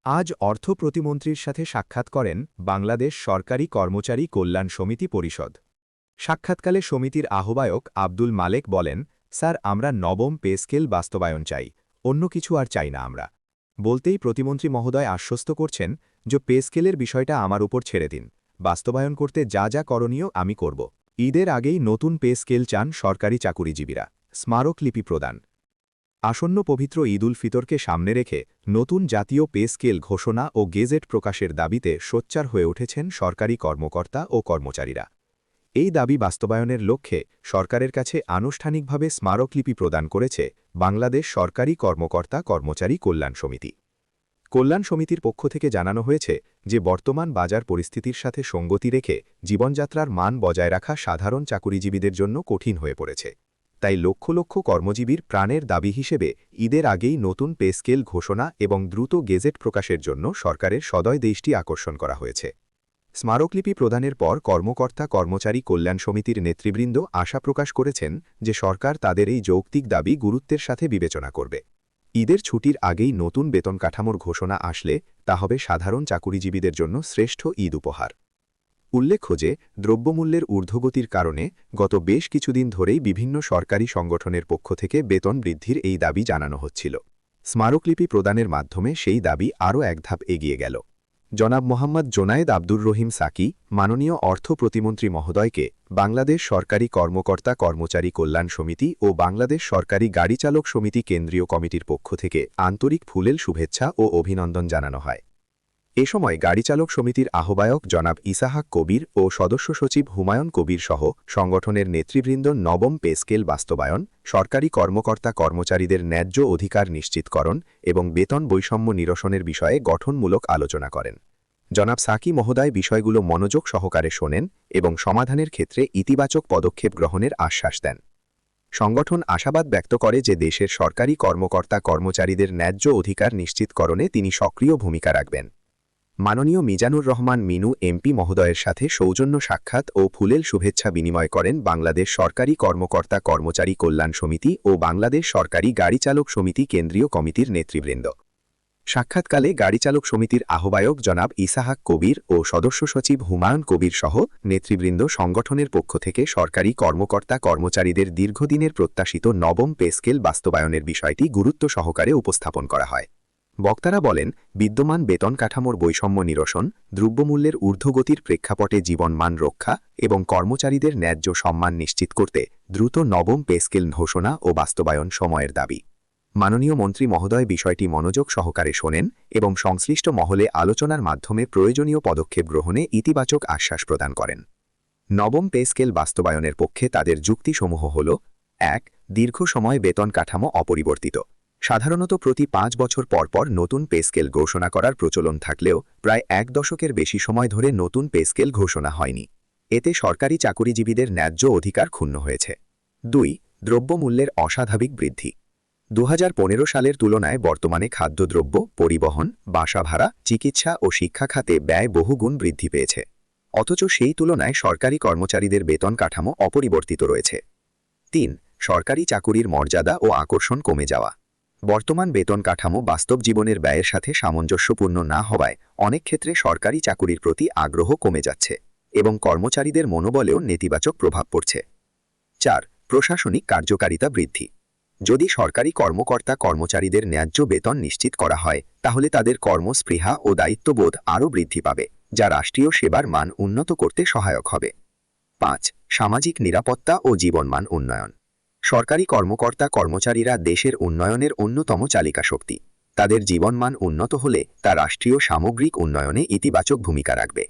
আজ অর্থ প্রতিমন্ত্রীর সাথে সাক্ষাৎ করেন বাংলাদেশ সরকারি কর্মচারী কল্যাণ সমিতি পরিষদ। সাক্ষাৎকালে সমিতির আহ্বায়ক আব্দুল মালেক বলেন, স্যার, আমরা নবম পে স্কেল বাস্তবায়ন চাই, অন্য কিছু আর চাই না আমরা। বলতেই প্রতিমন্ত্রী মহোদয় আশ্বস্ত করছেন যে পে স্কেলের বিষয়টা আমার উপর ছেড়ে দিন, বাস্তবায়ন করতে যা যা করণীয় আমি করব। ঈদের আগেই নতুন পে স্কেল চান সরকারি চাকুরিজীবীরা, স্মারকলিপি প্রদান। আসন্ন পবিত্র ঈদ উল ফিতরকে সামনে রেখে নতুন জাতীয় পে স্কেল ঘোষণা ও গেজেট প্রকাশের দাবিতে সোচ্চার হয়ে উঠেছেন সরকারি কর্মকর্তা ও কর্মচারীরা। এই দাবি বাস্তবায়নের লক্ষ্যে সরকারের কাছে আনুষ্ঠানিকভাবে স্মারকলিপি প্রদান করেছে বাংলাদেশ সরকারি কর্মকর্তা কর্মচারী কল্যাণ সমিতি। কল্যাণ সমিতির পক্ষ থেকে জানানো হয়েছে যে বর্তমান বাজার পরিস্থিতির সাথে সঙ্গতি রেখে জীবনযাত্রার মান বজায় রাখা সাধারণ চাকুরিজীবীদের জন্য কঠিন হয়ে পড়েছে। তাই লক্ষ লক্ষ কর্মজীবীর প্রাণের দাবি হিসেবে ঈদের আগেই নতুন পে স্কেল ঘোষণা এবং দ্রুত গেজেট প্রকাশের জন্য সরকারের সদয় দৃষ্টি আকর্ষণ করা হয়েছে। স্মারকলিপি প্রদানের পর কর্মকর্তা কর্মচারী কল্যাণ সমিতির নেতৃবৃন্দ আশা প্রকাশ করেছেন যে সরকার তাদের এই যৌক্তিক দাবি গুরুত্বের সাথে বিবেচনা করবে। ঈদের ছুটির আগেই নতুন বেতন কাঠামোর ঘোষণা আসলে তা হবে সাধারণ চাকুরিজীবীদের জন্য শ্রেষ্ঠ ঈদ উপহার। উল্লেখ্য যে দ্রব্যমূল্যের ঊর্ধ্বগতির কারণে গত বেশ কিছুদিন ধরেই বিভিন্ন সরকারি সংগঠনের পক্ষ থেকে বেতন বৃদ্ধির এই দাবি জানানো হচ্ছিল। স্মারকলিপি প্রদানের মাধ্যমে সেই দাবি আরও এক ধাপ এগিয়ে গেল। জনাব মোহাম্মদ জোনায়েদ আব্দুর রহিম সাকি মাননীয় অর্থ প্রতিমন্ত্রী মহোদয়কে বাংলাদেশ সরকারি কর্মকর্তা কর্মচারী কল্যাণ সমিতি ও বাংলাদেশ সরকারি গাড়ি চালক সমিতি কেন্দ্রীয় কমিটির পক্ষ থেকে আন্তরিক ফুলেল শুভেচ্ছা ও অভিনন্দন জানানো হয়। এ সময় গাড়ি চালক সমিতির আহ্বায়ক জনাব ইসাহাক কবির ও সদস্য সচিব হুমায়ুন কবির সহ সংগঠনের নেতৃবৃন্দ নবম পে স্কেল বাস্তবায়ন, সরকারি কর্মকর্তা কর্মচারীদের ন্যায্য অধিকার নিশ্চিতকরণ এবং বেতন বৈষম্য নিরসনের বিষয়ে গঠনমূলক আলোচনা করেন। জনাব সাকি মহোদয় বিষয়গুলো মনোযোগ সহকারে শোনেন এবং সমাধানের ক্ষেত্রে ইতিবাচক পদক্ষেপ গ্রহণের আশ্বাস দেন। সংগঠন আশাবাদ ব্যক্ত করে যে দেশের সরকারি কর্মকর্তা কর্মচারীদের ন্যায্য অধিকার নিশ্চিতকরণে তিনি সক্রিয় ভূমিকা রাখবেন। মাননীয় মিজানুর রহমান মিনু এমপি মহোদয়ের সাথে সৌজন্য সাক্ষাৎ ও ফুলেল শুভেচ্ছা বিনিময় করেন বাংলাদেশ সরকারি কর্মকর্তা কর্মচারী কল্যাণ সমিতি ও বাংলাদেশ সরকারি গাড়ি চালক সমিতি কেন্দ্রীয় কমিটির নেতৃবৃন্দ। সাক্ষাৎকালে গাড়ি চালক সমিতির আহ্বায়ক জনাব ইসাহাক কবির ও সদস্য সচিব হুমায়ুন কবির সহ নেতৃবৃন্দ সংগঠনের পক্ষ থেকে সরকারি কর্মকর্তা কর্মচারীদের দীর্ঘদিনের প্রত্যাশিত নবম পে স্কেল বাস্তবায়নের বিষয়টি গুরুত্ব সহকারে উপস্থাপন করা হয়। বক্তারা বলেন, বিদ্যমান বেতন কাঠামোর বৈষম্য নিরসন, দ্রব্যমূল্যের ঊর্ধ্বগতির প্রেক্ষাপটে জীবনমান রক্ষা এবং কর্মচারীদের ন্যায্য সম্মান নিশ্চিত করতে দ্রুত নবম পে স্কেল ঘোষণা ও বাস্তবায়ন সময়ের দাবি। মাননীয় মন্ত্রী মহোদয় বিষয়টি মনোযোগ সহকারে শোনেন এবং সংশ্লিষ্ট মহলে আলোচনার মাধ্যমে প্রয়োজনীয় পদক্ষেপ গ্রহণে ইতিবাচক আশ্বাস প্রদান করেন। নবম পে স্কেল বাস্তবায়নের পক্ষে তাদের যুক্তিসমূহ হল: ১. দীর্ঘ সময় বেতন কাঠামো অপরিবর্তিত। সাধারণত প্রতি ৫ বছর পরপর নতুন পে স্কেল ঘোষণা করার প্রচলন থাকলেও প্রায় ১ দশকের বেশি সময় ধরে নতুন পে স্কেল ঘোষণা হয়নি। এতে সরকারি চাকুরিজীবীদের ন্যায্য অধিকার ক্ষুণ্ণ হয়েছে। ২. দ্রব্যমূল্যের অস্বাভাবিক বৃদ্ধি। ২০১৫ সালের তুলনায় বর্তমানে খাদ্যদ্রব্য, পরিবহন, বাসা ভাড়া, চিকিৎসা ও শিক্ষা খাতে ব্যয় বহুগুণ বৃদ্ধি পেয়েছে। অথচ সেই তুলনায় সরকারি কর্মচারীদের বেতন কাঠামো অপরিবর্তিত রয়েছে। ৩. সরকারি চাকুরির মর্যাদা ও আকর্ষণ কমে যাওয়া। বর্তমান বেতন কাঠামো বাস্তব জীবনের ব্যয়ের সাথে সামঞ্জস্যপূর্ণ না হওয়ায় অনেক ক্ষেত্রে সরকারি চাকুরির প্রতি আগ্রহ কমে যাচ্ছে এবং কর্মচারীদের মনোবলেও নেতিবাচক প্রভাব পড়ছে। ৪. প্রশাসনিক কার্যকারিতা বৃদ্ধি। যদি সরকারি কর্মকর্তা কর্মচারীদের ন্যায্য বেতন নিশ্চিত করা হয় তাহলে তাদের কর্মস্পৃহা ও দায়িত্ববোধ আরও বৃদ্ধি পাবে, যা রাষ্ট্রীয় সেবার মান উন্নত করতে সহায়ক হবে। ৫. সামাজিক নিরাপত্তা ও জীবনমান উন্নয়ন। সরকারি কর্মকর্তা কর্মচারীরা দেশের উন্নয়নের অন্যতম চালিকা শক্তি। তাদের জীবনমান উন্নত হলে তা রাষ্ট্রীয় সামগ্রিক উন্নয়নে ইতিবাচক ভূমিকা রাখবে।